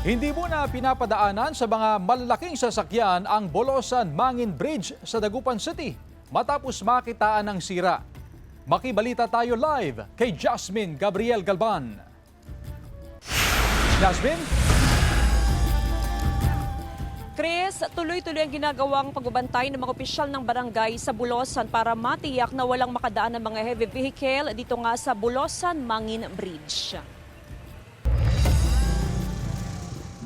Hindi muna pinapadaanan sa mga malalaking sasakyan ang Bolosan-Mangin Bridge sa Dagupan City matapos makitaan ng sira. Makibalita tayo live kay Jasmine Gabriel Galban. Jasmine? Chris, tuloy-tuloy ang ginagawang pagbabantay ng mga opisyal ng barangay sa Bulosan para matiyak na walang makadaan ng mga heavy vehicle dito nga sa Bolosan-Mangin Bridge.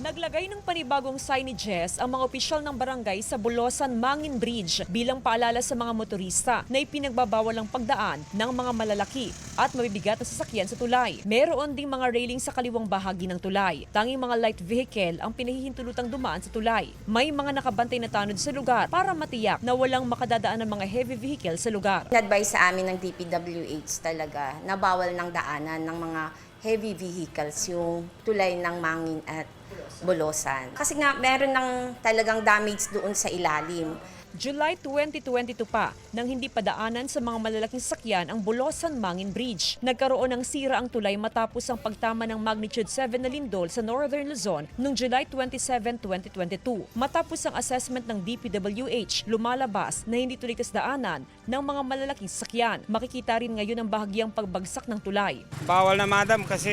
Naglagay ng panibagong signages ang mga opisyal ng barangay sa Bolosan-Mangin Bridge bilang paalala sa mga motorista na ipinagbabawal ang pagdaan ng mga malalaki at mabibigat na sasakyan sa tulay. Meron ding mga railing sa kaliwang bahagi ng tulay. Tanging mga light vehicle ang pinahihintulutang dumaan sa tulay. May mga nakabantay na tanod sa lugar para matiyak na walang makadadaan ng mga heavy vehicle sa lugar. Advice sa amin ng DPWH talaga na bawal ng daanan ng mga heavy vehicles yung tulay ng Mangin at Bolosan. Kasi nga meron ng talagang damage doon sa ilalim. July 2022 pa nang hindi padaanan sa mga malalaking sakyan ang Bolosan-Mangin Bridge. Nagkaroon ng sira ang tulay matapos ang pagtama ng magnitude 7 na lindol sa Northern Luzon noong July 27, 2022. Matapos ang assessment ng DPWH, lumalabas na hindi tuligtas daanan ng mga malalaking sasakyan. Makikita rin ngayon ang bahagyang pagbagsak ng tulay. Bawal na madam kasi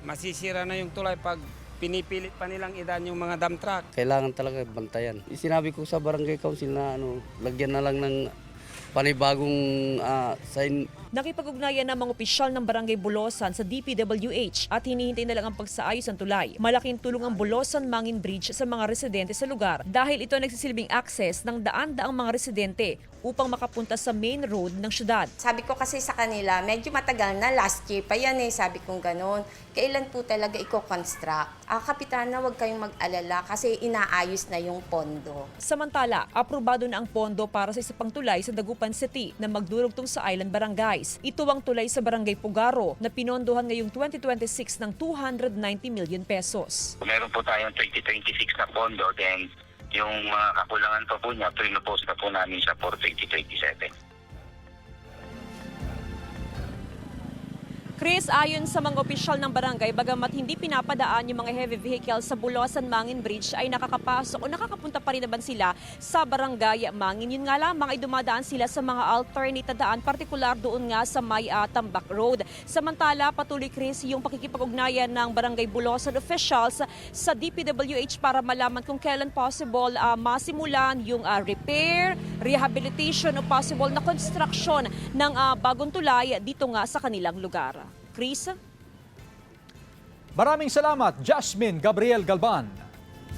masisira na yung tulay pag pinipilit pa nilang idan yung mga dump truck. Kailangan talaga bantayan. Sinabi ko sa barangay council na lagyan na lang ng panibagong sign. Nakipag-ugnayan ng mga opisyal ng Barangay Bulosan sa DPWH at hinihintay na lang ang pagsaayos ng tulay. Malaking tulong ang Bolosan-Mangin Bridge sa mga residente sa lugar dahil ito nagsisilbing access ng daan-daang mga residente upang makapunta sa main road ng syudad. Sabi ko kasi sa kanila, medyo matagal na, last year pa yan sabi kong gano'n. Kailan po talaga i-construct? Kapitana, huwag kayong mag-alala kasi inaayos na yung pondo. Samantala, aprobado na ang pondo para sa isa pang tulay sa Dagupan City na magdurugtong sa Island Barangays. Ito ang tulay sa Barangay Pugaro na pinondohan ngayong 2026 ng 290 million pesos. Meron po tayong 2026 na pondo, then yung mga kakulangan pa po niya, pinopose na po namin siya for 2027. Chris, ayon sa mga opisyal ng barangay, bagamat hindi pinapadaan yung mga heavy vehicles sa Bolosan-Mangin Bridge ay nakakapasok o nakakapunta pa rin naman sila sa barangay Mangin. Yun nga lamang ay dumadaan sila sa mga alternate daan, partikular doon nga sa may Tambak Road. Samantala, patuloy Chris yung pakikipag-ugnayan ng barangay Bulosan officials sa DPWH para malaman kung kailan possible masimulan yung repair, rehabilitation o possible na construction ng bagong tulay dito nga sa kanilang lugar. Chris? Maraming salamat, Jasmine Gabriel Galban.